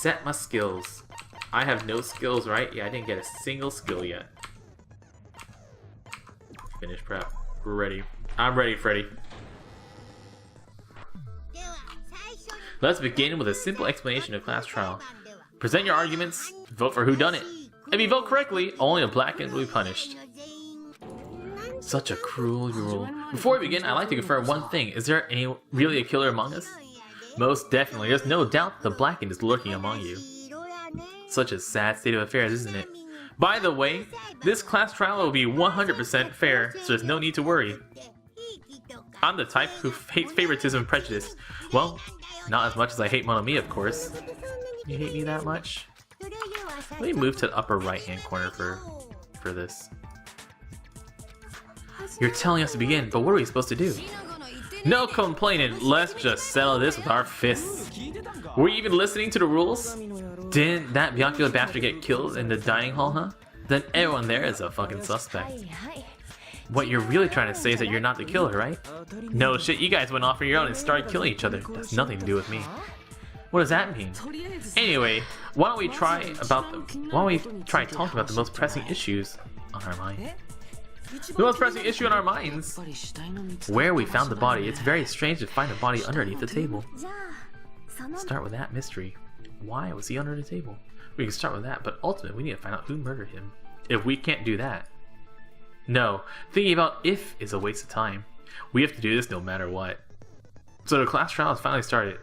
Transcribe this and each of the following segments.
Set my skills. I have no skills, right? Yeah, I didn't get a single skill yet. Finish prep. We're ready. I'm ready, Freddy. Let's begin with a simple explanation of class trial. Present your arguments, vote for whodunit. If you vote correctly, only a black-end will be punished. Such a cruel rule. Before we begin, I'd like to confirm one thing. Is there really a killer among us? Most definitely. There's no doubt the black-end is lurking among you. Such a sad state of affairs, isn't it? By the way, this class trial will be 100% fair, so there's no need to worry. I'm the type who hates favoritism and prejudice. Well, not as much as I hate Monomi, of course. You hate me that much? Let me move to the upper right-hand corner for this. You're telling us to begin, but what are we supposed to do? No complaining, let's just settle this with our fists. Were you even listening to the rules? Didn't that Byakuya bastard get killed in the dining hall, huh? Then everyone there is a fucking suspect. What you're really trying to say is that you're not the killer, right? No shit, you guys went off on your own and started killing each other. That's nothing to do with me. What does that mean? Anyway, why don't we try talking about the most pressing issues on our mind? The most pressing issue in our minds. Where we found the body. It's very strange to find a body underneath the table. Start with that mystery. Why was he under the table? We can start with that, but ultimately we need to find out who murdered him. If we can't do that. No, thinking about if is a waste of time. We have to do this no matter what. So the class trial has finally started.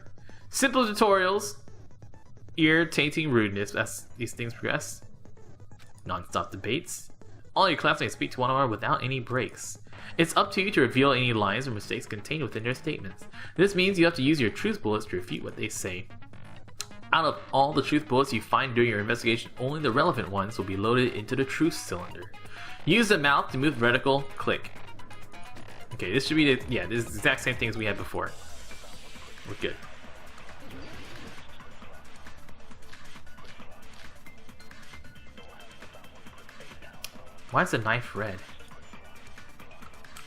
Simple tutorials. Irritating rudeness as these things progress. Non-stop debates. All your classmates speak to one another without any breaks. It's up to you to reveal any lies or mistakes contained within their statements. This means you have to use your truth bullets to refute what they say. Out of all the truth bullets you find during your investigation, only the relevant ones will be loaded into the truth cylinder. Use the mouth to move the reticle. Click. Okay, this should be the this is the exact same thing as we had before. We're good. Why is the knife red?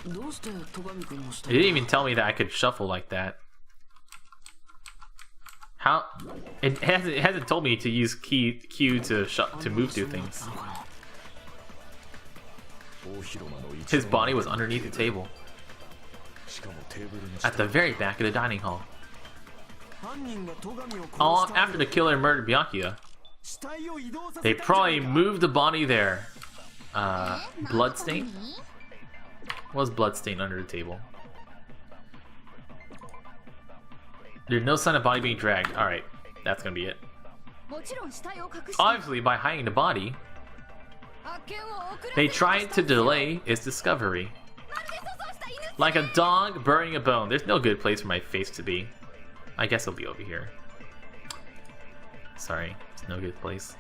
It didn't even tell me that I could shuffle like that. How? It hasn't told me to use Q to move through things. His body was underneath the table, at the very back of the dining hall. After the killer murdered Byakuya, they probably moved the body there. Bloodstain? What was bloodstain under the table? There's no sign of body being dragged. Alright, that's gonna be it. Obviously, by hiding the body, they tried to delay its discovery. Like a dog burying a bone. There's no good place for my face to be. I guess it'll be over here. Sorry, it's no good place.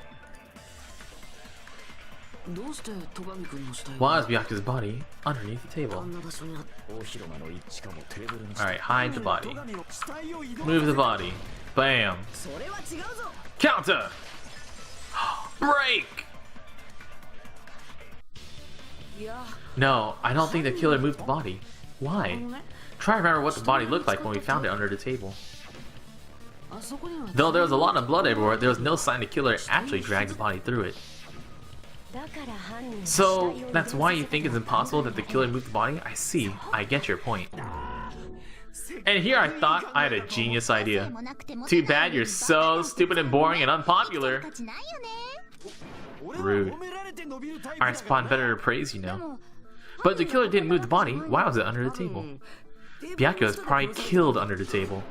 Why is Byakuya's body underneath the table? Alright, hide the body. Move the body. Bam! Counter! Break! No, I don't think the killer moved the body. Why? Try to remember what the body looked like when we found it under the table. Though there was a lot of blood everywhere, there was no sign the killer actually dragged the body through it. So, that's why you think it's impossible that the killer moved the body? I see. I get your point. And here I thought I had a genius idea. Too bad you're so stupid and boring and unpopular. Rude. I respond better to praise, you know. But the killer didn't move the body. Why was it under the table? Byakuya was probably killed under the table.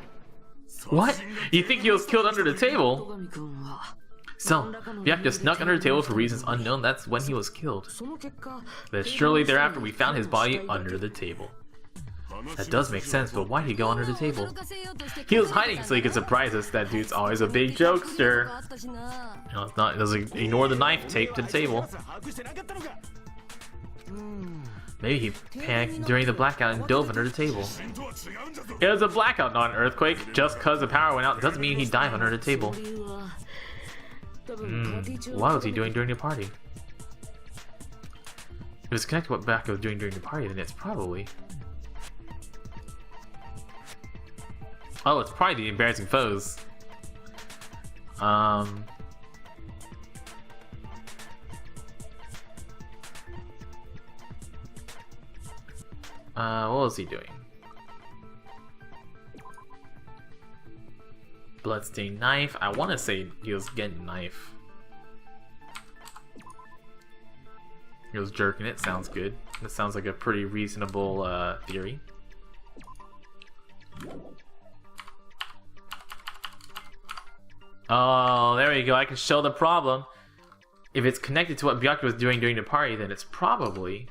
What? You think he was killed under the table? So, Byakuya snuck under the table for reasons unknown. That's when he was killed. But surely thereafter we found his body under the table. That does make sense, but why did he go under the table? He was hiding so he could surprise us. That dude's always a big jokester. No, it's not. It doesn't ignore the knife taped to the table. Maybe he panicked during the blackout and dove under the table. It was a blackout, not an earthquake. Just because the power went out doesn't mean he dived under the table. What was he doing during the party? If it's connected to what Byakuya was doing during the party, then it's probably... Oh, it's probably the embarrassing foes. What was he doing? Bloodstained knife. I want to say he was getting knife. He was jerking it. Sounds good. That sounds like a pretty reasonable theory. Oh, there we go. I can show the problem. If it's connected to what Byakuya was doing during the party, then it's probably...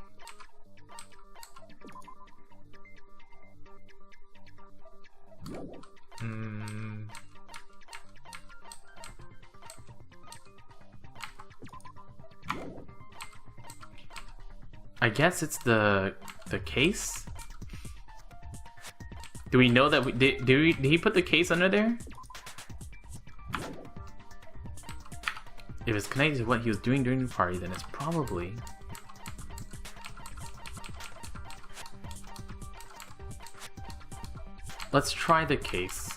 I guess it's the case? Do we know that did he put the case under there? If it's connected to what he was doing during the party, then it's probably... Let's try the case.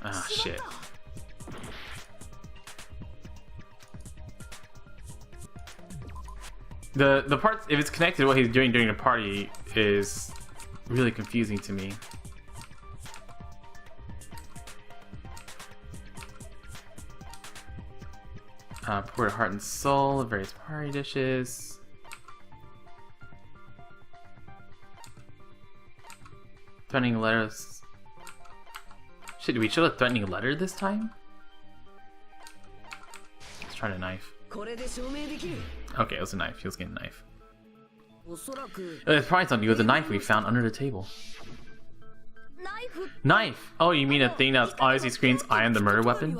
Ah, shit. The part, if it's connected to what he's doing during the party, is really confusing to me. Poured heart and soul, various party dishes. Threatening letters. Shit, did we show a threatening letter this time? Let's try the knife. Okay, it was a knife. He was getting a knife. It's probably something with the knife we found under the table. Knife! Oh, you mean a thing that obviously screams, I am the murder weapon?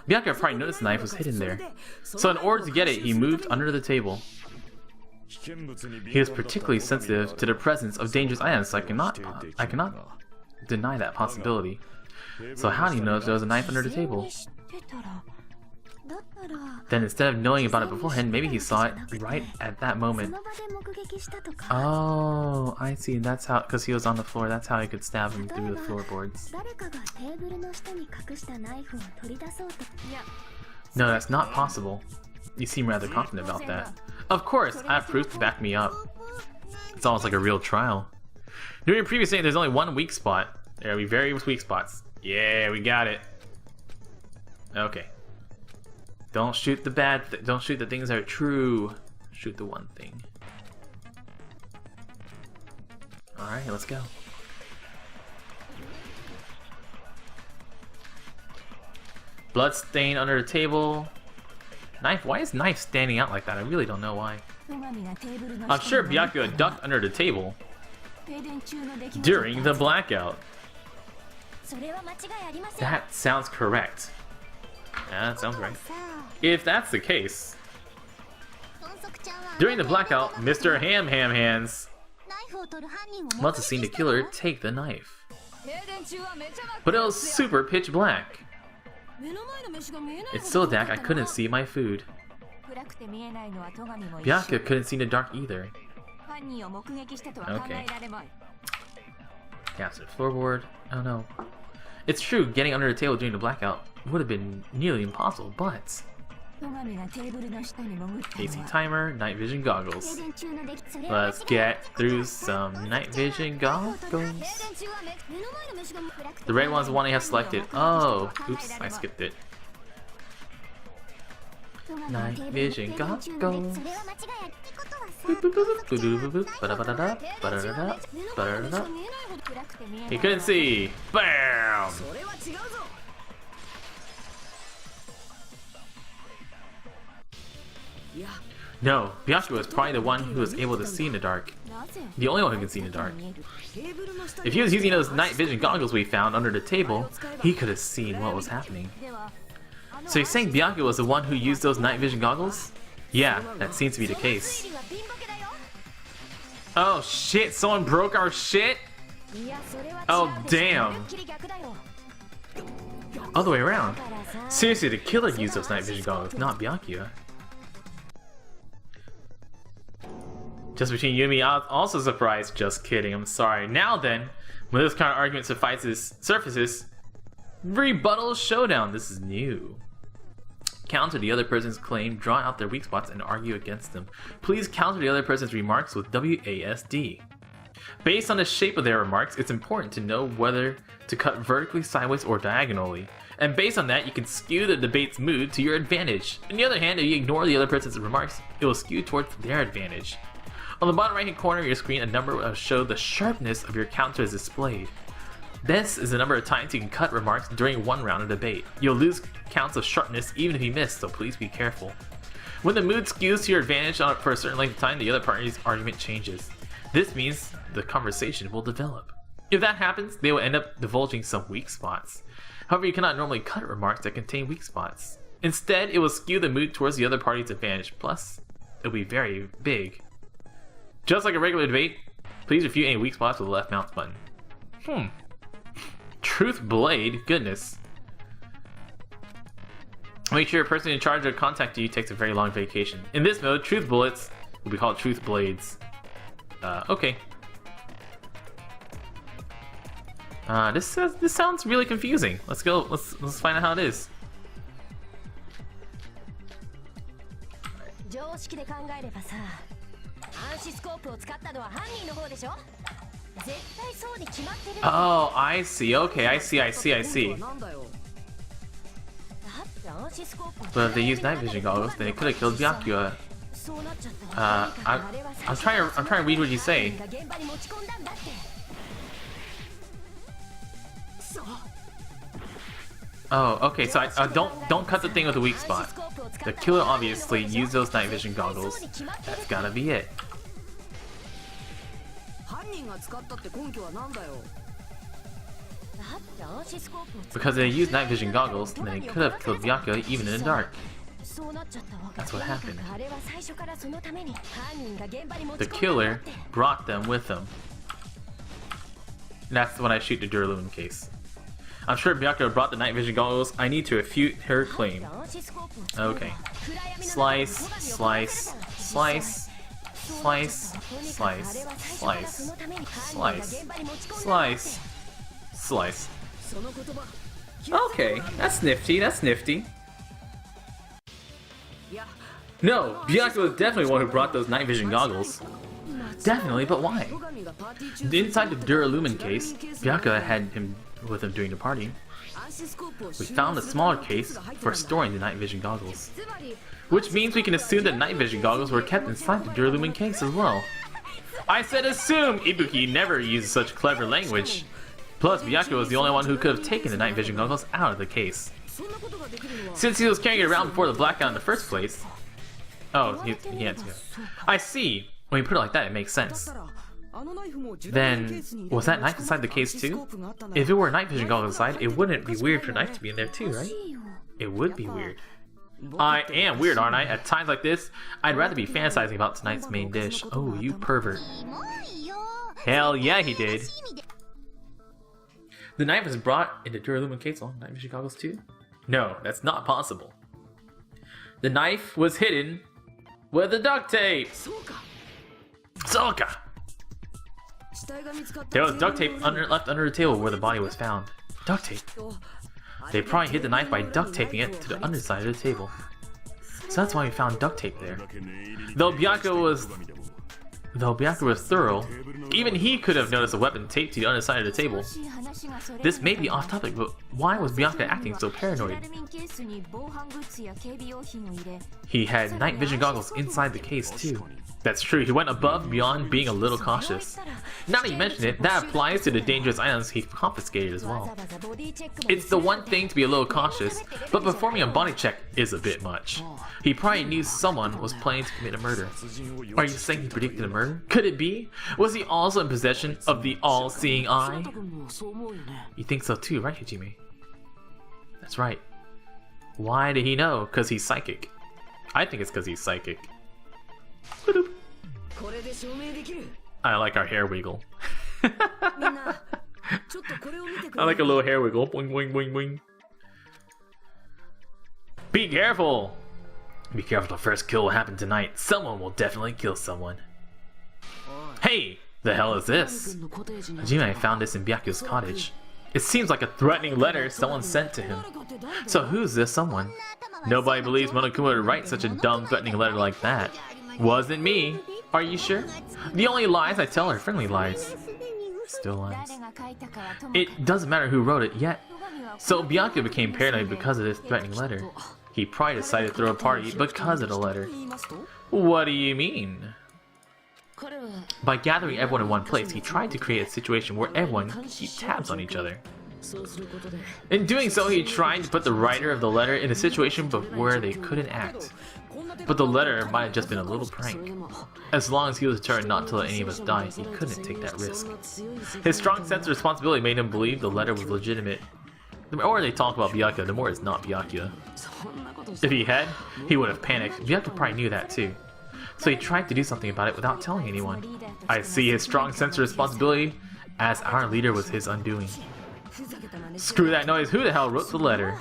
Byakuya probably noticed the knife was hidden there. So in order to get it, he moved under the table. He is particularly sensitive to the presence of dangerous items, so I cannot deny that possibility. So how do you know if there was a knife under the table? Then instead of knowing about it beforehand, maybe he saw it right at that moment. Oh, I see. That's how, because he was on the floor, that's how he could stab him through the floorboards. No, that's not possible. You seem rather confident about that. Of course, I have proof to back me up. It's almost like a real trial. During the previous day, there's only one weak spot. There will be various weak spots. Yeah, we got it. Okay. Don't shoot the don't shoot the things that are true. Shoot the one thing. Alright, let's go. Blood stain under the table. Knife? Why is knife standing out like that? I really don't know why. I'm sure Byakuya ducked under the table during the blackout. That sounds correct. Yeah, that sounds right. If that's the case, during the blackout, Mr. Ham Hands must have seen the killer take the knife. But it was super pitch black. It's so dark I couldn't see my food. Byakuya couldn't see in the dark either. Okay. Gaps in the floorboard. Oh no. It's true, getting under the table during the blackout would have been nearly impossible, but... AC timer, night vision goggles. Let's get through some night vision goggles. The red one's the one I have selected. Oh, oops, I skipped it. Night vision goggles. He couldn't see. Bam! No, Byakuya was probably the one who was able to see in the dark. The only one who can see in the dark. If he was using those night vision goggles we found under the table, he could have seen what was happening. So you're saying Byakuya was the one who used those night vision goggles? Yeah, that seems to be the case. Oh shit, someone broke our shit? Oh damn. Other way around. Seriously, the killer used those night vision goggles, not Byakuya. Just between you and me, I was also surprised. Just kidding, I'm sorry. Now then, when this kind of argument surfaces, Rebuttal showdown. This is new. Counter the other person's claim, draw out their weak spots, and argue against them. Please counter the other person's remarks with WASD. Based on the shape of their remarks, it's important to know whether to cut vertically, sideways, or diagonally. And based on that, you can skew the debate's mood to your advantage. On the other hand, if you ignore the other person's remarks, it will skew towards their advantage. On the bottom right hand corner of your screen, a number will show the sharpness of your counter is displayed. This is the number of times you can cut remarks during one round of debate. You'll lose counts of sharpness even if you miss, so please be careful. When the mood skews to your advantage for a certain length of time, the other party's argument changes. This means the conversation will develop. If that happens, they will end up divulging some weak spots. However, you cannot normally cut remarks that contain weak spots. Instead, it will skew the mood towards the other party's advantage, plus, it'll be very big. Just like a regular debate, please refute any weak spots with the left mouse button. Truth Blade? Goodness. Make sure your person in charge of contacting you takes a very long vacation. In this mode, Truth Bullets will be called Truth Blades. Okay. This sounds really confusing. Let's go. Let's find out how it is. Oh, I see. Okay, I see. But if they used night vision goggles, then they could have killed Byakuya. I'm trying to read what you say. Oh, okay. So I don't cut the thing with a weak spot. The killer obviously used those night vision goggles. That's gotta be it. Because they used night vision goggles, then they could have killed Byakuya even in the dark. That's what happened. The killer brought them with him. That's when I shoot the Duralumin case. I'm sure Byakuya brought the night vision goggles. I need to refute her claim. Okay. Slice, slice, slice, slice, slice, slice, slice, slice, slice. Okay, that's nifty, that's nifty. No, Byakuya was definitely the one who brought those night vision goggles. Definitely, but why? Inside the Duralumin case, Byakuya had him with him during the party. We found a smaller case for storing the night vision goggles. Which means we can assume that night vision goggles were kept inside the Duralumin case as well. I said assume! Ibuki never uses such clever language. Plus, Byakuya was the only one who could have taken the night vision goggles out of the case. Since he was carrying it around before the blackout in the first place. Oh, he had to go. I see. When you put it like that, it makes sense. Then, was that knife inside the case too? If it were a night vision goggles inside, it wouldn't be weird for a knife to be in there too, right? It would be weird. I am weird, aren't I? At times like this, I'd rather be fantasizing about tonight's main dish. Oh, you pervert. Hell yeah, he did. The knife was brought into Duralumin case along night vision goggles too? No, that's not possible. The knife was hidden with the duct tape. Soka! There was duct tape left under the table where the body was found. Duct tape? They probably hid the knife by duct taping it to the underside of the table. So that's why we found duct tape there. Though Byakuya was thorough, even he could have noticed a weapon taped to the underside of the table. This may be off topic, but why was Byakuya acting so paranoid? He had night vision goggles inside the case too. That's true, he went above and beyond being a little cautious. Now that you mention it, that applies to the dangerous items he confiscated as well. It's the one thing to be a little cautious, but performing a body check is a bit much. He probably knew someone was planning to commit a murder. Are you saying he predicted a murder? Could it be? Was he also in possession of the all-seeing eye? You think so too, right, Hajime? That's right. Why did he know? Because he's psychic. I think it's because he's psychic. I like our hair wiggle. I like a little hair wiggle. Boing, boing, boing, boing. Be careful! Be careful, the first kill will happen tonight. Someone will definitely kill someone. Hey! The hell is this? Hajime found this in Byakuya's cottage. It seems like a threatening letter someone sent to him. So who's this someone? Nobody believes Monokuma would write such a dumb, threatening letter like that. Wasn't me. Are you sure? The only lies I tell are friendly lies. Still lies. It doesn't matter who wrote it yet. So Byakuya became paranoid because of this threatening letter. He probably decided to throw a party because of the letter. What do you mean? By gathering everyone in one place, he tried to create a situation where everyone could keep tabs on each other. In doing so, he tried to put the writer of the letter in a situation where they couldn't act. But the letter might have just been a little prank. As long as he was determined not to let any of us die, he couldn't take that risk. His strong sense of responsibility made him believe the letter was legitimate. The more they talk about Byakuya, the more it's not Byakuya. If he had, he would have panicked. Byakuya probably knew that too. So he tried to do something about it without telling anyone. I see his strong sense of responsibility as our leader was his undoing. Screw that noise, who the hell wrote the letter?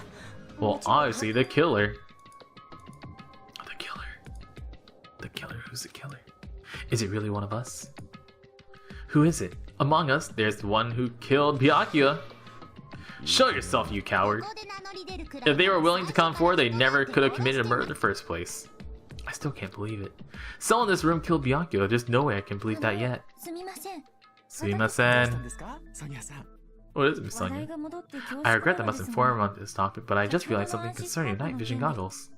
Well, obviously the killer. The killer. The killer, who's the killer? Is it really one of us? Who is it? Among us, there's the one who killed Byakuya. Show yourself, you coward. If they were willing to come forward, they never could have committed a murder in the first place. I still can't believe it. Someone in this room killed Byakuya. There's no way I can believe that yet. Sumimasen. What is it, Miss Sonia? I regret that I must inform on this topic, but I just realized something concerning night vision goggles.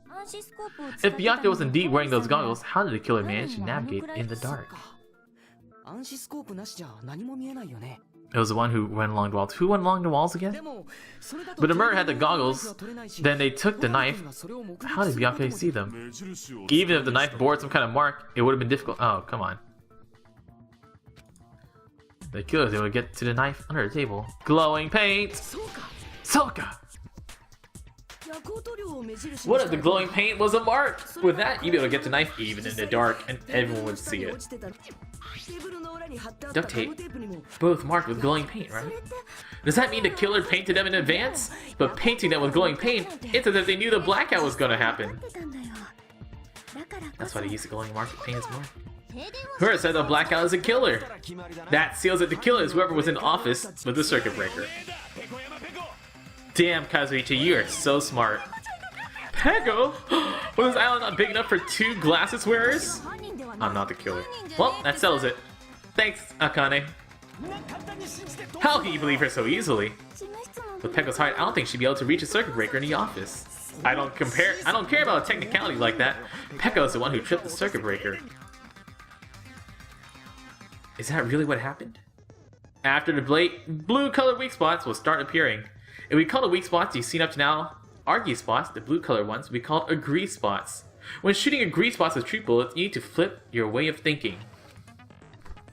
If Byakuya was indeed wearing those goggles, how did the killer manage to navigate in the dark? It was the one who went along the walls. Who went along the walls again? But the murderer had the goggles. Then they took the knife. How did Byakuya see them? Even if the knife bore some kind of mark, it would have been difficult. Oh, come on. The killers, they would get to the knife under the table. Glowing paint! Soka! What if the glowing paint was a mark? With that, you'd be able to get the knife even in the dark, and everyone would see it. Duct tape. Both marked with glowing paint, right? Does that mean the killer painted them in advance? But painting them with glowing paint, it's as if they knew the blackout was gonna happen. That's why they used the glowing mark paint as mark. Whoever said the blackout is a killer. That seals that the killer is whoever was in office with the circuit breaker. Damn, Kazuichi, you are so smart. Pego? Was this island not big enough for 2 glasses wearers? I'm not the killer. Well, that settles it. Thanks, Akane. How can you believe her so easily? With Peko's heart, I don't think she'd be able to reach a circuit breaker in the office. I don't care about a technicality like that. Peko is the one who tripped the circuit breaker. Is that really what happened? After the blue colored weak spots will start appearing. If we call the weak spots you've seen up to now argue spots, the blue colored ones will be called agree spots. When shooting agree spots with truth bullets, you need to flip your way of thinking.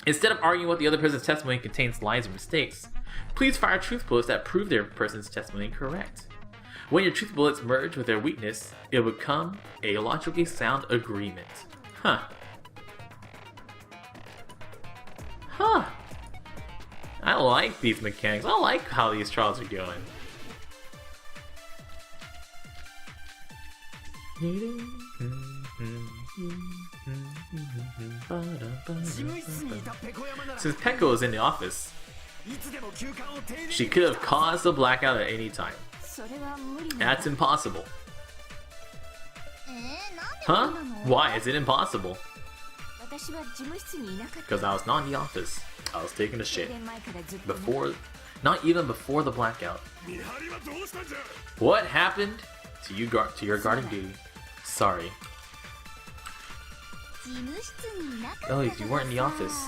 Instead of arguing what the other person's testimony contains lies or mistakes, please fire truth bullets that prove their person's testimony correct. When your truth bullets merge with their weakness, it will become a logically sound agreement. Huh. I like these mechanics. I like how these trials are going. Since Peko is in the office, she could have caused a blackout at any time. That's impossible. Huh? Why is it impossible? Because I was not in the office. I was taking a shit. Not even before the blackout. What happened to your guarding duty? Sorry. Oh, you weren't in the office.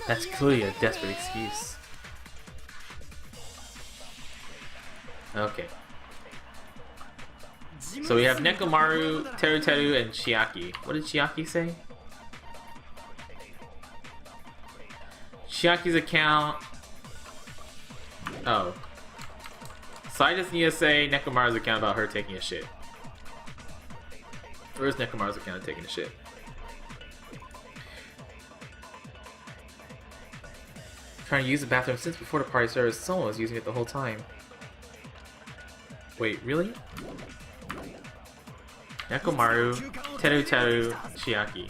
That's clearly a desperate excuse. Okay. So we have Nekomaru, Teru, and Chiaki. What did Chiaki say? Chiaki's account. Oh. So I just need to say Nekomaru's account about her taking a shit. Where's Nekomaru's account of taking a shit? Trying to use the bathroom since before the party started. Someone was using it the whole time. Wait, really? Nekomaru, Teru, Chiaki.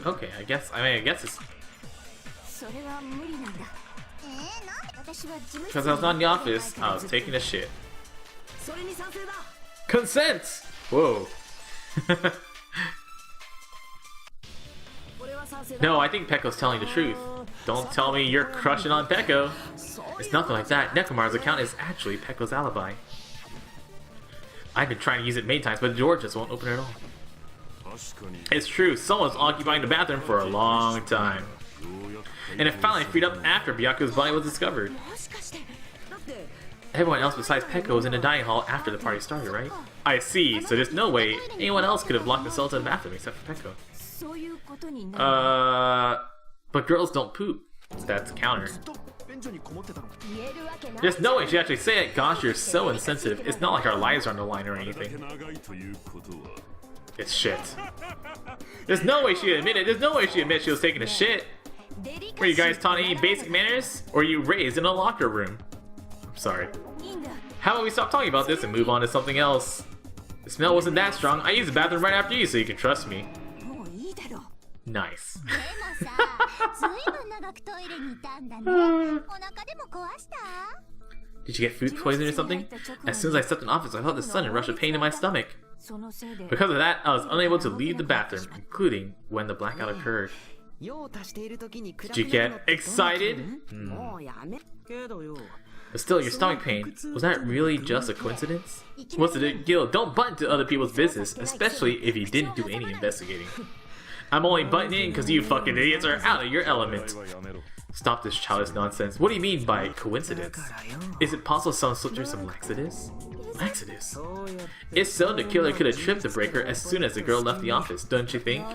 Okay, I guess it's... Because I was not in the office, I was taking a shit. Consent! Whoa. No, I think Pekko's telling the truth. Don't tell me you're crushing on Pekko. It's nothing like that. Nekomaru's account is actually Pekko's alibi. I've been trying to use it many times, but George just won't open it at all. It's true, someone's occupying the bathroom for a long time. And it finally freed up after Byaku's body was discovered. Everyone else besides Pekko was in the dining hall after the party started, right? I see, so there's no way anyone else could have locked themselves in the bathroom except for Pekko. But girls don't poop. That's a counter. There's no way she actually say it. Gosh, you're so insensitive. It's not like our lives are on the line or anything. It's shit. There's no way she'd admit it. There's no way she'd admit she was taking a shit. Were you guys taught any basic manners? Or were you raised in a locker room? I'm sorry. How about we stop talking about this and move on to something else? The smell wasn't that strong. I used the bathroom right after you, so you can trust me. Nice. Did you get food poisoning or something? As soon as I stepped in office, I felt the sudden rush of pain in my stomach. Because of that, I was unable to leave the bathroom, including when the blackout occurred. Did you get excited? But still, your stomach pain, was that really just a coincidence? What's the deal? Don't butt into other people's business, especially if you didn't do any investigating. I'm only butting in because you fucking idiots are out of your element. Stop this childish nonsense. What do you mean by coincidence? Is it possible someone slipped through some laxatives? Laxatives? If so, the killer could have tripped the breaker as soon as the girl left the office, don't you think?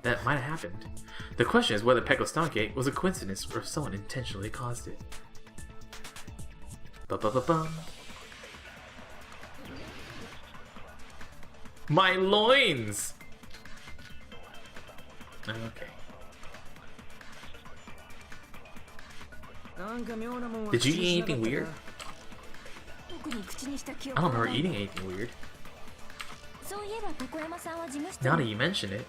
That might have happened. The question is whether Pekko's stomachache was a coincidence or if someone intentionally caused it. Ba-ba-ba-bum. My loins! Okay. Did you eat anything weird? I don't remember eating anything weird. Now that you mention it,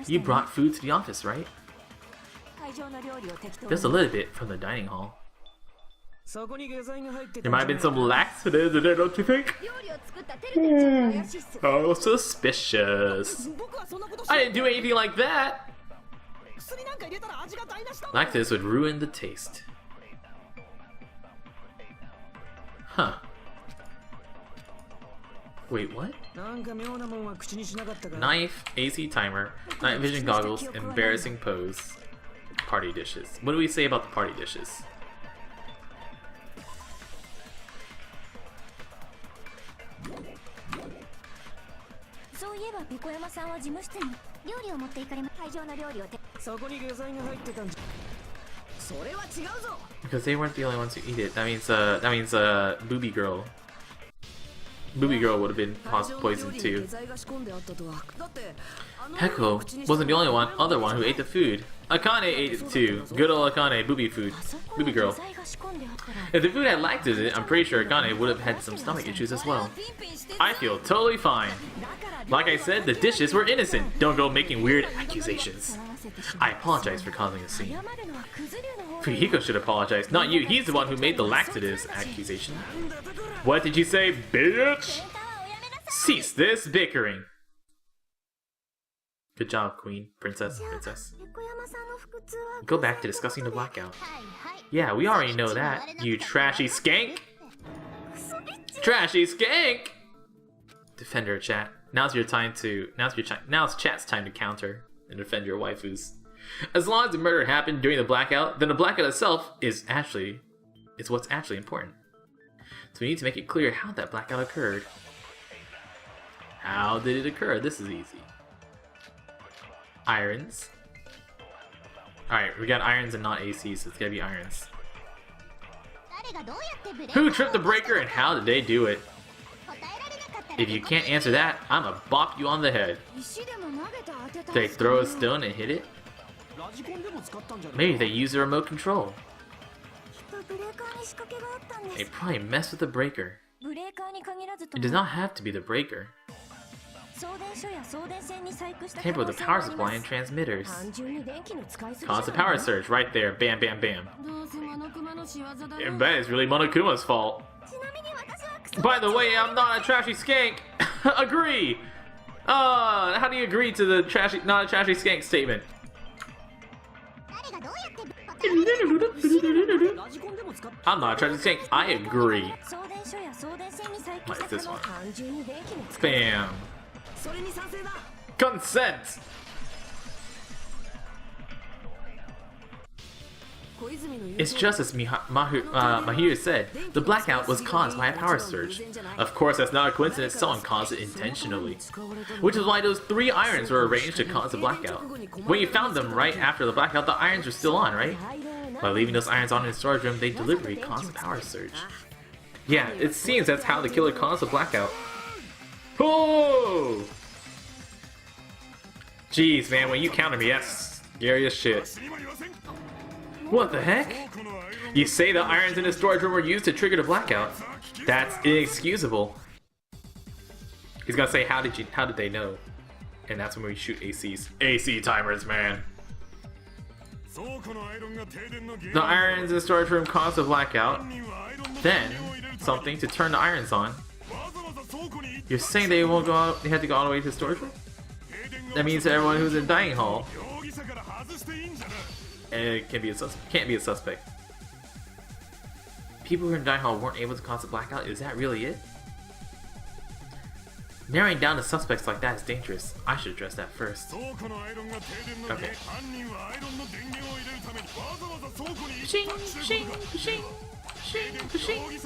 you brought food to the office, right? Just a little bit from the dining hall. There might have been some laxatives in there, don't you think? Oh, suspicious. I didn't do anything like that. Laxatives would ruin the taste. Huh. Wait, what? Knife, AC timer, night vision goggles, embarrassing pose. Party dishes. What do we say about the party dishes? Because they weren't the only ones who eat it. That means Booby Girl. Booby Girl would have been poisoned too. Pekko wasn't the only other one who ate the food. Akane ate it too. Good old Akane, Booby Girl. If the food had lactose in it, I'm pretty sure Akane would have had some stomach issues as well. I feel totally fine. Like I said, the dishes were innocent. Don't go making weird accusations. I apologize for causing a scene. Fuyuhiko should apologize, not you. He's the one who made the laxatives accusation. What did you say, bitch? Cease this bickering. Good job, Queen, Princess. Go back to discussing the blackout. Yeah, we already know that, you trashy skank. Trashy skank! Defender chat. Now's chat's time to counter and defend your waifus. As long as the murder happened during the blackout, then the blackout itself is what's actually important. So we need to make it clear how that blackout occurred. How did it occur? This is easy. Irons. Alright, we got irons and not AC, so it's gotta be irons. Who tripped the breaker and how did they do it? If you can't answer that, I'ma bop you on the head. Did they throw a stone and hit it? Maybe they used a remote control. They probably messed with the breaker. It does not have to be the breaker. Tamper with the power supply and transmitters. Cause a power surge right there. Bam, bam, bam. And that is really Monokuma's fault. By the way, I'm not a trashy skank. Agree. How do you agree to the not a trashy skank statement? I'm not a trashy skank. I agree. What is this one? Bam. Consent. It's just as Mahir said, the blackout was caused by a power surge. Of course, that's not a coincidence, someone caused it intentionally. Which is why those 3 irons were arranged to cause the blackout. When you found them right after the blackout, the irons were still on, right? By leaving those irons on in the storage room, they deliberately caused a power surge. Yeah, it seems that's how the killer caused the blackout. Oh! Jeez, man, when you counter me, that's scary as shit. What the heck? You say the irons in the storage room were used to trigger the blackout. That's inexcusable. He's gonna say, how did they know? And that's when we shoot ACs. AC timers, man. The irons in the storage room caused the blackout. Then, something to turn the irons on. You're saying they won't go out, they had to go all the way to the storage room? That means everyone who's in dining hall. And it can't be a suspect. People who are in dining hall weren't able to cause a blackout? Is that really it? Narrowing down the suspects like that is dangerous. I should address that first. Okay. Shing, shing, shing, shing, shing,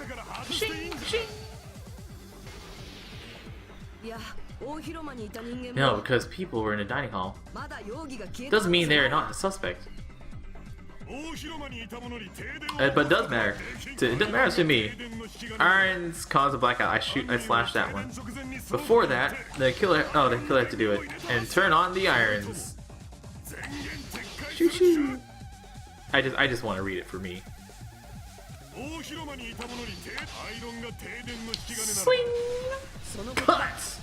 shing, shing. No, because people were in a dining hall. Doesn't mean they're not a suspect. But it does matter. It doesn't matter to me. Irons cause a blackout. I slashed that one. Before that, the killer had to do it and turn on the irons. Shoo shoo. I just want to read it for me. Swing. Cut.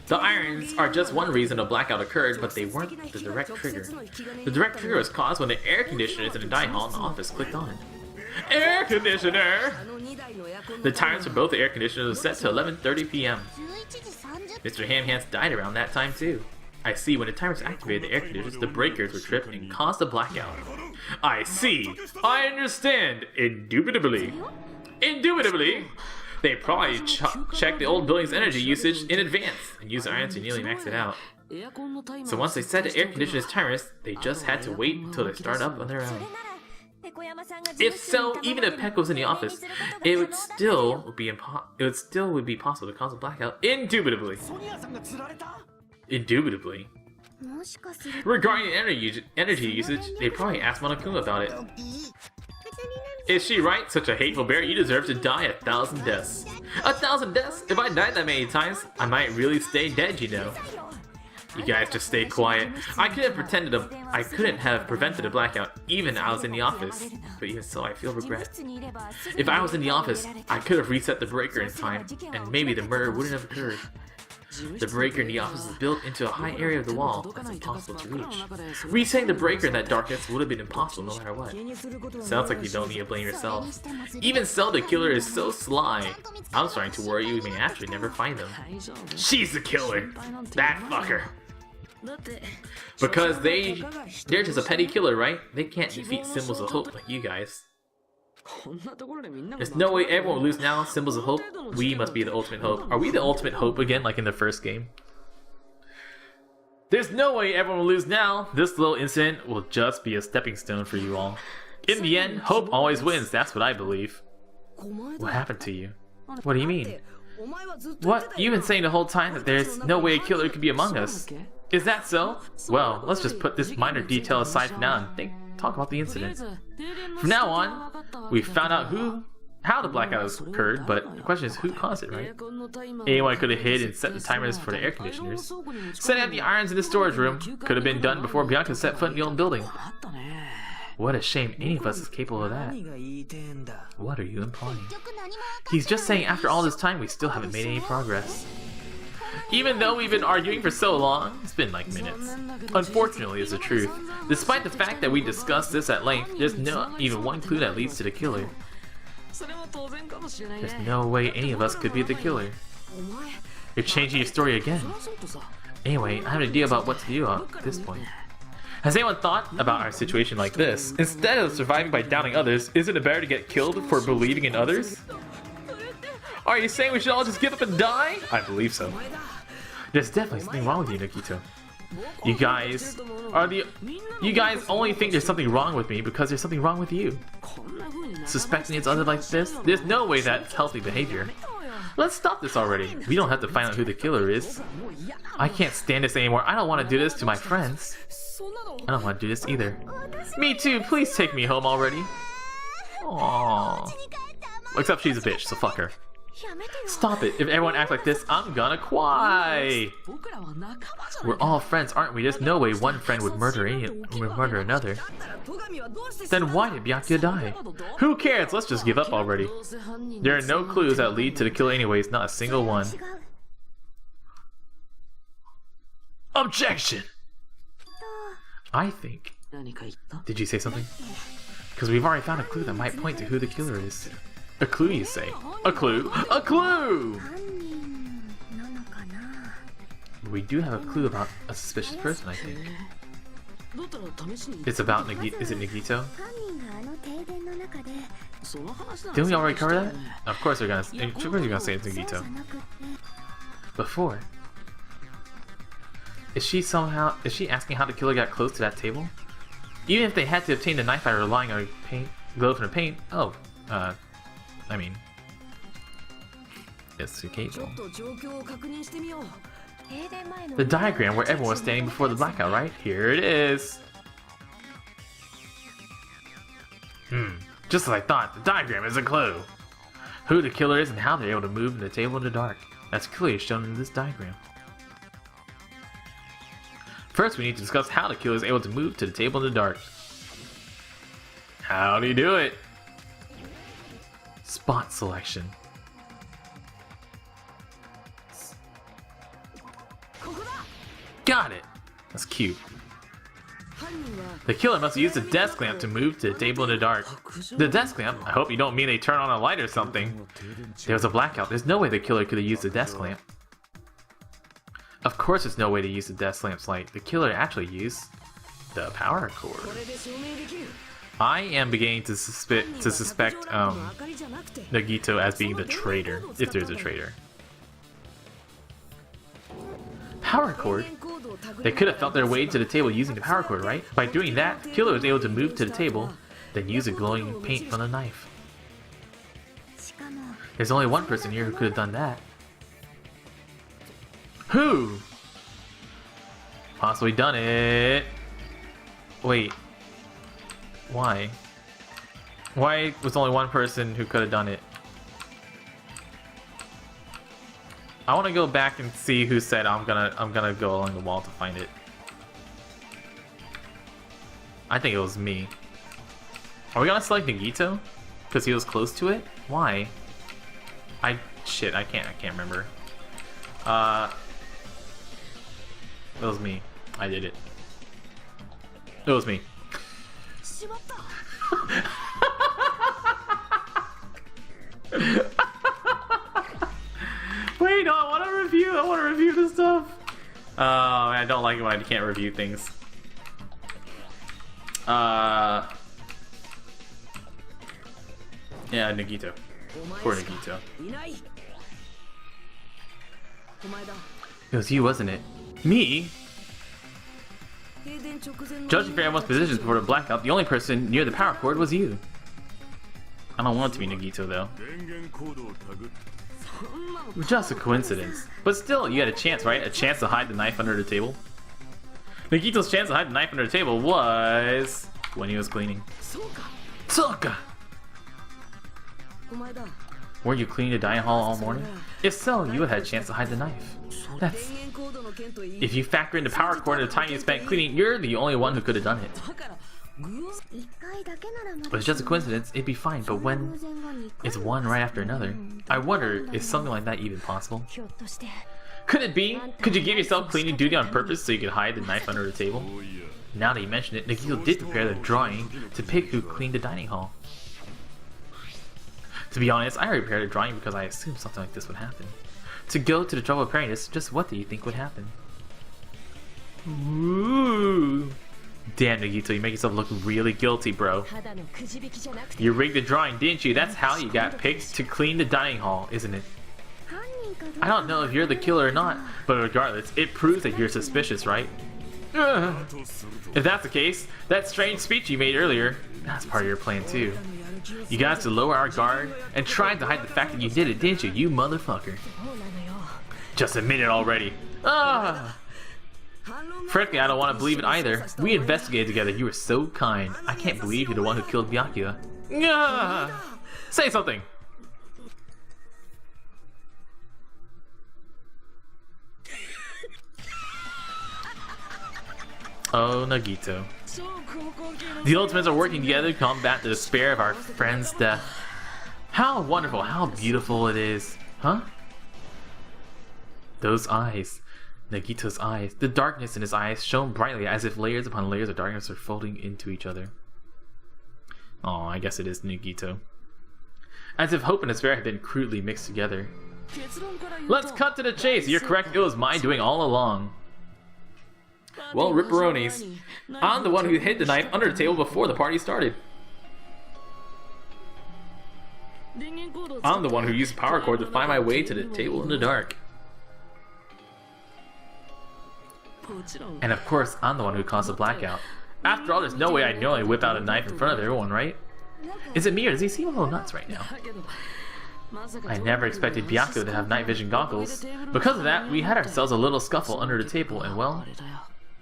The irons are just one reason a blackout occurred, but they weren't the direct trigger. The direct trigger was caused when the air conditioners in the dining hall in the office clicked on. Air conditioner! The timers for both the air conditioners were set to 11:30 p.m. Mr. Hamhands died around that time too. I see, when the timers activated the air conditioners, the breakers were tripped and caused a blackout. I see. I understand. Indubitably. Indubitably. They probably checked the old building's energy usage in advance and used irons to nearly max it out. So once they set the air conditioner's timers, they just had to wait until they start up on their own. If so, even if Peck was in the office, it would still be possible to cause a blackout. Indubitably. Indubitably. Regarding energy usage, they probably asked Monokuma about it. Is she right? Such a hateful bear, you deserve to die 1,000 deaths. 1,000 deaths? If I died that many times, I might really stay dead, you know. You guys just stay quiet. I couldn't have prevented a blackout, even I was in the office. But even so, I feel regret. If I was in the office, I could have reset the breaker in time, and maybe the murder wouldn't have occurred. The breaker in the office is built into a high area of the wall that's impossible to reach. Resetting the breaker in that darkness would have been impossible no matter what. Sounds like you don't need to blame yourself. Even so, the killer is so sly. I'm starting to worry you may actually never find them. She's the killer! That fucker! Because they're just a petty killer, right? They can't defeat symbols of hope like you guys. There's no way everyone will lose now. Symbols of hope. We must be the ultimate hope. Are we the ultimate hope again, like in the first game? There's no way everyone will lose now. This little incident will just be a stepping stone for you all. In the end, hope always wins. That's what I believe. What happened to you? What do you mean? What? You've been saying the whole time that there's no way a killer could be among us. Is that so? Well, let's just put this minor detail aside for now and talk about the incident. From now on, we found out how the blackout occurred, but the question is who caused it, right? Anyone could have hid and set the timers for the air conditioners. Setting up the irons in the storage room could have been done before Bianca set foot in the old building. What a shame any of us is capable of that. What are you implying? He's just saying after all this time we still haven't made any progress. Even though we've been arguing for so long, it's been like minutes. Unfortunately, it's the truth. Despite the fact that we discussed this at length, there's not even one clue that leads to the killer. There's no way any of us could be the killer. You're changing your story again. Anyway, I have an idea about what to do at this point. Has anyone thought about our situation like this? Instead of surviving by doubting others, isn't it better to get killed for believing in others? Are you saying we should all just give up and die? I believe so. There's definitely something wrong with you, Nikito. You guys only think there's something wrong with me because there's something wrong with you. Suspecting it's others like this? There's no way that's healthy behavior. Let's stop this already. We don't have to find out who the killer is. I can't stand this anymore. I don't want to do this to my friends. I don't want to do this either. Me too. Please take me home already. Aww. Except she's a bitch, so fuck her. Stop it. If everyone acts like this, I'm gonna cry. We're all friends, aren't we? There's no way one friend would murder another. Then why did Byakuya die? Who cares? Let's just give up already. There are no clues that lead to the kill anyways, not a single one. Objection! I think... Did you say something? Because we've already found a clue that might point to who the killer is. A clue, you say? A clue? A clue! We do have a clue about a suspicious person, I think. It's about is it Nagito? Didn't we already cover that? Of course you're gonna say it's Nagito. Before. Is she asking how the killer got close to that table? Even if they had to obtain the knife by relying on gloves and paint? Oh, I mean, it's Keijo. The diagram where everyone was standing before the blackout, right? Here it is. Just as I thought, the diagram is a clue. Who the killer is and how they're able to move the table in the dark. That's clearly shown in this diagram. First, we need to discuss how the killer is able to move to the table in the dark. How do you do it? Spot selection. Got it! That's cute. The killer must use the desk lamp to move to the table in the dark. The desk lamp? I hope you don't mean they turn on a light or something. There was a blackout. There's no way the killer could have used the desk lamp. Of course there's no way to use the desk lamp's light. The killer actually used the power cord. I am beginning to suspect Nagito as being the traitor, if there's a traitor. Power cord? They could have felt their way to the table using the power cord, right? By doing that, the killer was able to move to the table, then use a glowing paint from the knife. There's only one person here who could have done that. Who? Possibly done it. Wait. Why? Why was only one person who could have done it? I want to go back and see who said I'm gonna go along the wall to find it. I think it was me. Are we gonna select Nagito? Because he was close to it? Why? Shit, I can't remember. It was me. I did it. It was me. Wait, no, I want to review this stuff. I don't like it when I can't review things. Yeah, Nagito. Poor Nagito. It was you, wasn't it? Me? Judging from everyone's positions before the blackout, the only person near the power cord was you. I don't want it to be Nagito, though. Just a coincidence. But still, you had a chance, right? A chance to hide the knife under the table. Nagito's chance to hide the knife under the table was when he was cleaning. Soka! Weren't you cleaning the dining hall all morning? If so, you would have had a chance to hide the knife. That's... If you factor in the power cord and the time you spent cleaning, you're the only one who could have done it. If it's just a coincidence, it'd be fine, but when it's one right after another, I wonder, is something like that even possible? Could it be? Could you give yourself cleaning duty on purpose so you could hide the knife under the table? Now that you mention it, Nagito did prepare the drawing to pick who cleaned the dining hall. To be honest, I already prepared a drawing because I assumed something like this would happen. To go to the trouble of preparing this, just what do you think would happen? Ooh. Damn, Nagito, you make yourself look really guilty, bro. You rigged the drawing, didn't you? That's how you got picked to clean the dining hall, isn't it? I don't know if you're the killer or not, but regardless, it proves that you're suspicious, right? Ugh. If that's the case, that strange speech you made earlier, that's part of your plan too. You got us to lower our guard and tried to hide the fact that you did it, didn't you, you motherfucker? Just admit it already. Ah! Frankly, I don't want to believe it either. We investigated together. You were so kind. I can't believe you're the one who killed Byakuya. Ah! Say something! Oh, Nagito. The Ultimates are working together to combat the despair of our friend's death. How wonderful, how beautiful it is. Huh? Those eyes. Nagito's eyes. The darkness in his eyes shone brightly as if layers upon layers of darkness are folding into each other. Oh, I guess it is Nagito. As if hope and despair had been crudely mixed together. Let's cut to the chase. You're correct, it was my doing all along. Well, Ripperonis, I'm the one who hid the knife under the table before the party started. I'm the one who used the power cord to find my way to the table in the dark. And of course, I'm the one who caused the blackout. After all, there's no way I'd knowingly whip out a knife in front of everyone, right? Is it me or does he seem a little nuts right now? I never expected Byakuya to have night vision goggles. Because of that, we had ourselves a little scuffle under the table, and well,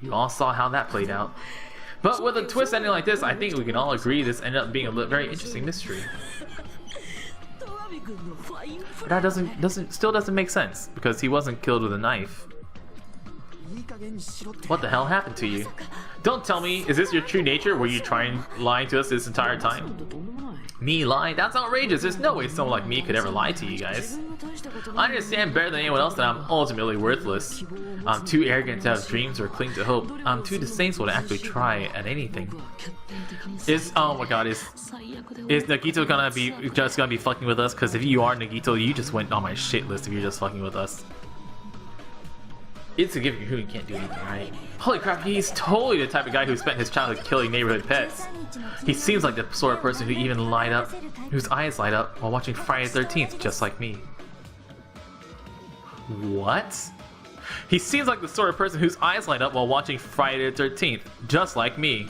you all saw how that played out. But with a twist ending like this, I think we can all agree this ended up being a very interesting mystery. But that still doesn't make sense, because he wasn't killed with a knife. What the hell happened to you? Don't tell me, is this your true nature? Were you lying to us this entire time? Me lying? That's outrageous. There's no way someone like me could ever lie to you guys. I understand better than anyone else that I'm ultimately worthless. I'm too arrogant to have dreams or cling to hope. I'm too distasteful to actually try at anything. Oh my god, is Nagito gonna be fucking with us? Because if you are Nagito, you just went on my shit list if you're just fucking with us. It's a given who can't do anything right. Holy crap, he's totally the type of guy who spent his childhood killing neighborhood pets. He seems like the sort of person whose eyes light up while watching Friday the 13th, just like me. What? He seems like the sort of person whose eyes light up while watching Friday the 13th, just like me.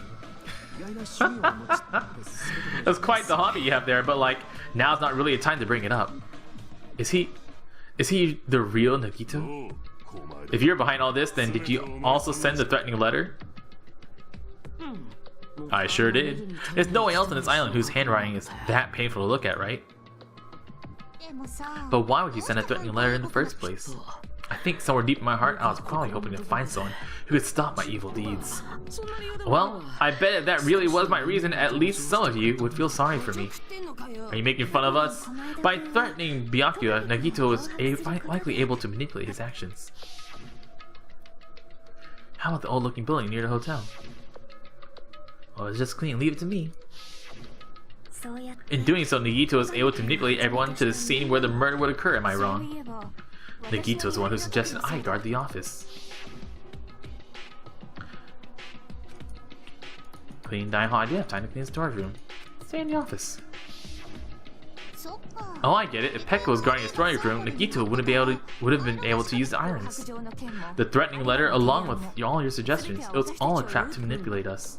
That's quite the hobby you have there, but like, now's not really a time to bring it up. Is he the real Nagito? If you're behind all this, then did you also send the threatening letter? I sure did. There's no one else on this island whose handwriting is that painful to look at, right? But why would you send a threatening letter in the first place? I think somewhere deep in my heart, I was probably hoping to find someone who could stop my evil deeds. Well, I bet if that really was my reason, at least some of you would feel sorry for me. Are you making fun of us? By threatening Byakuya, Nagito was likely able to manipulate his actions. How about the old-looking building near the hotel? Well, it's just clean. Leave it to me. In doing so, Nagito was able to manipulate everyone to the scene where the murder would occur. Am I wrong? Nagito is the one who suggested I guard the office. Clean dining hall. I do have time to clean the storage room. Stay in the office. Oh, I get it. If Pekka was guarding his storage room, Nagito would have been able to use the irons. The threatening letter, along with all your suggestions, it was all a trap to manipulate us.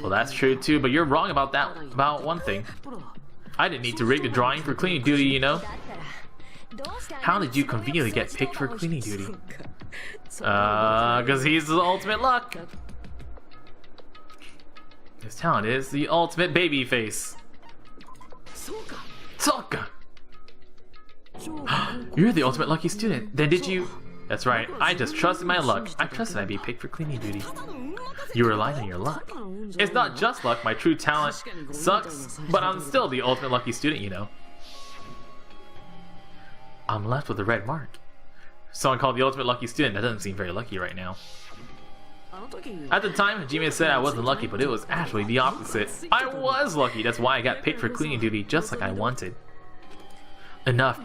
Well, that's true too, but you're wrong about one thing. I didn't need to rig the drawing for cleaning duty, you know. How did you conveniently get picked for cleaning duty? Because he's the ultimate luck. His talent is the ultimate baby face. Soka! You're the ultimate lucky student. Then did you... That's right, I just trusted my luck. I trusted I'd be picked for cleaning duty. You relying on your luck. It's not just luck, my true talent sucks, but I'm still the ultimate lucky student, you know. I'm left with a red mark. Someone called the ultimate lucky student. That doesn't seem very lucky right now. At the time, Hajime said I wasn't lucky, but it was actually the opposite. I was lucky, that's why I got picked for cleaning duty just like I wanted. Enough.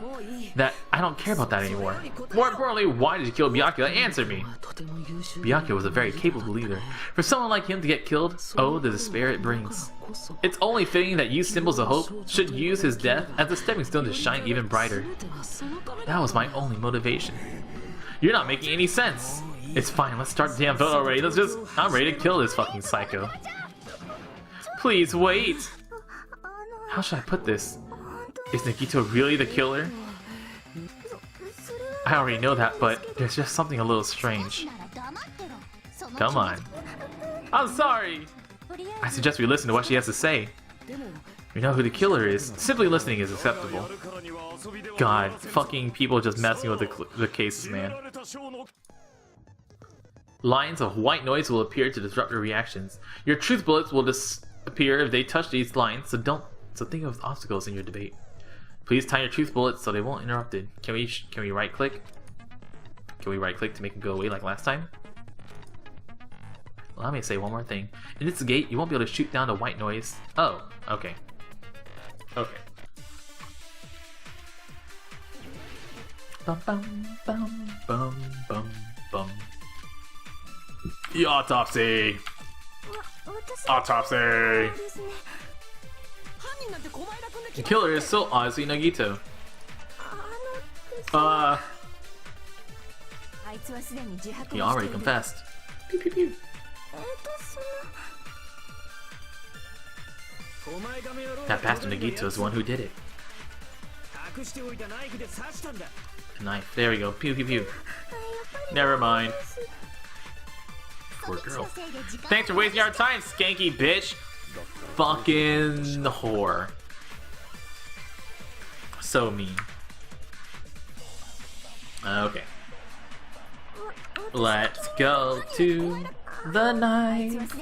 That I don't care about that anymore. More importantly, why did you kill Byakuya? Answer me. Byakuya was a very capable leader. For someone like him to get killed, oh, the despair it brings. It's only fitting that you symbols of hope should use his death as a stepping stone to shine even brighter. That was my only motivation. You're not making any sense. It's fine, let's start the damn vote already. I'm ready to kill this fucking psycho. Please wait. How should I put this? Is Nagito really the killer? I already know that, but there's just something a little strange. Come on. I'm sorry! I suggest we listen to what she has to say. We know who the killer is. Simply listening is acceptable. God, fucking people just messing with the cases, man. Lines of white noise will appear to disrupt your reactions. Your truth bullets will disappear if they touch these lines, so think of obstacles in your debate. Please time your truth bullets so they won't interrupt it. Can we right click? Can we right click to make them go away like last time? Allow me to say one more thing. In this gate, you won't be able to shoot down the white noise. Oh, okay. Okay. Bum bum bum bum bum bum. The autopsy! Autopsy! The killer is so obviously Nagito. He already confessed. Pew pew pew. That bastard Nagito is the one who did it. The knife. There we go. Pew pew pew. Never mind. Poor girl. Thanks for wasting our time, skanky bitch. Fucking whore. So mean. Okay. Let's go to the knife.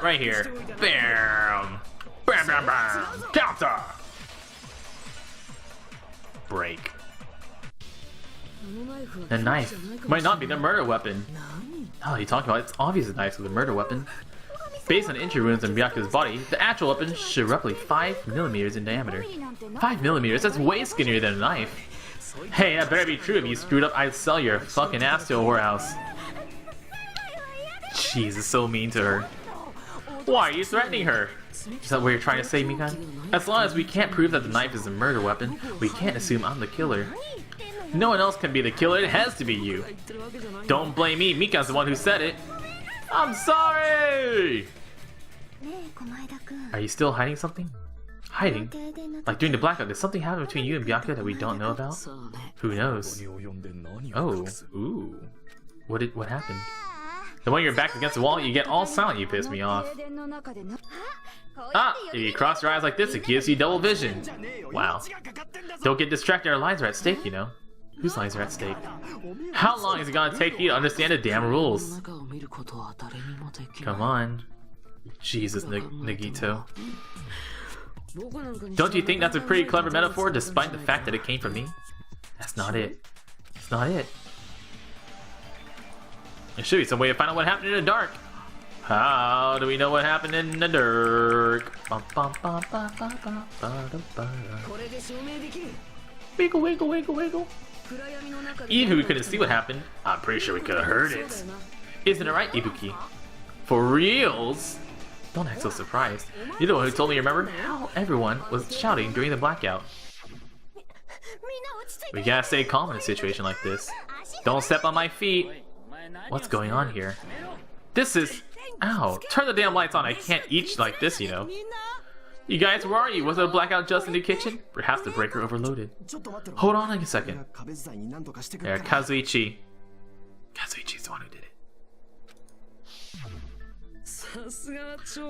Right here. Bam! Bam bam bam! Counter! Break. The knife might not be the murder weapon. Oh, you talking about? It's obvious the knife is the murder weapon. Based on injury wounds on Byakuya's body, the actual weapon should roughly 5mm in diameter. 5mm? That's way skinnier than a knife. Hey, that better be true. If you screwed up, I'd sell your fucking ass to a whorehouse. Jeez, it's so mean to her. Why are you threatening her? Is that what you're trying to say, Mikan? As long as we can't prove that the knife is a murder weapon, we can't assume I'm the killer. No one else can be the killer, it has to be you. Don't blame me, Mikan's the one who said it. I'm sorry! Are you still hiding something? Hiding? Like during the blackout, did something happen between you and Byakuya that we don't know about? Who knows? Oh, ooh. What happened? The when you're back against the wall, you get all silent, you piss me off. Ah, if you cross your eyes like this, it gives you double vision. Wow. Don't get distracted, our lives are at stake, you know. Whose lives are at stake? How long is it gonna take you to understand the damn rules? Come on. Jesus, Nagito. Don't you think that's a pretty clever metaphor, despite the fact that it came from me? That's not it. It's not it. There should be some way to find out what happened in the dark. How do we know what happened in the dark? Wiggle, wiggle, wiggle, wiggle. Even if we couldn't see what happened, I'm pretty sure we could have heard it. Isn't it right, Ibuki? For reals? Don't act so surprised. You're the one who told me, remember? How everyone was shouting during the blackout. We gotta stay calm in a situation like this. Don't step on my feet. What's going on here? This is... Ow, turn the damn lights on. I can't eat like this, you know. You guys, where are you? Was it a blackout just in the kitchen? Perhaps the breaker overloaded. Hold on a second. There, Kazuichi. Kazuichi's the one who did it.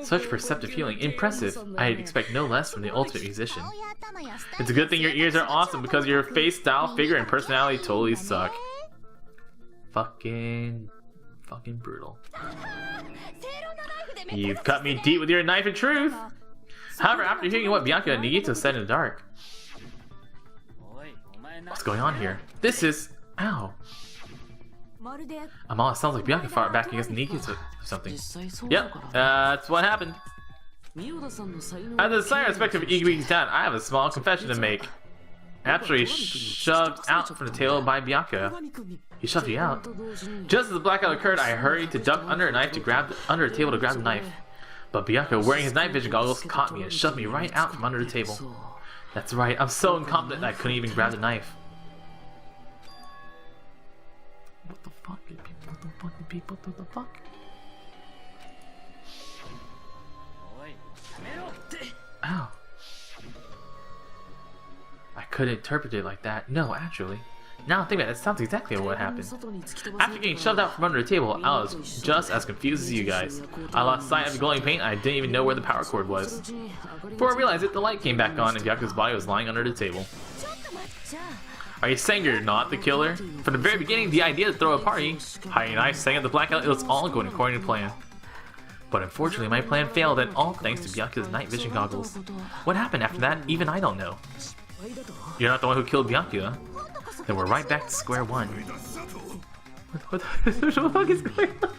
Such perceptive healing. Impressive. I'd expect no less from the ultimate musician. It's a good thing your ears are awesome because your face, style, figure, and personality totally suck. Fucking brutal. You've cut me deep with your knife of truth. However, after hearing what Bianca and Nagito said in the dark. What's going on here? This is... Ow. It sounds like Bianca fought back against Nagito or something. Yep, that's what happened. As the side aspect of Igui's dad, I have a small confession to make. Actually shoved out from the table by Bianca. He shoved you out? Just as the blackout occurred, I hurried to duck under a table to grab the knife. But Bianca, wearing his night vision goggles, caught me and shoved me right out from under the table. That's right, I'm so incompetent that I couldn't even grab the knife. What the fuck, people? What the fucking people? What the fuck? Ow. I couldn't interpret it like that. No, actually. Now I think that sounds exactly what happened. After getting shoved out from under the table, I was just as confused as you guys. I lost sight of the glowing paint and I didn't even know where the power cord was. Before I realized it, the light came back on and Byakuya's body was lying under the table. Are you saying you're not the killer? From the very beginning, the idea to throw a party, hiding a knife, setting up the blackout, it was all going according to plan. But unfortunately, my plan failed, and all thanks to Byakuya's night vision goggles. What happened after that, even I don't know. You're not the one who killed Byakuya. Then we're right back to square one. What the fuck is going on?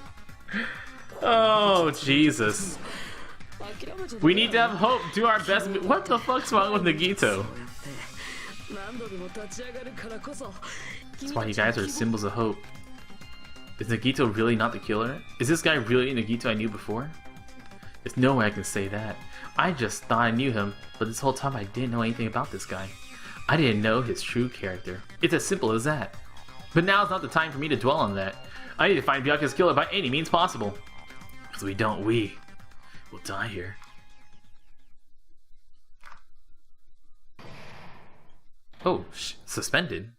Oh, Jesus. We need to have hope, do our best. What the fuck's wrong with Nagito? That's why you guys are symbols of hope. Is Nagito really not the killer? Is this guy really Nagito I knew before? There's no way I can say that. I just thought I knew him, but this whole time I didn't know anything about this guy. I didn't know his true character. It's as simple as that. But now's not the time for me to dwell on that. I need to find Byakuya's killer by any means possible. Because we don't, we'll die here. Oh, suspended?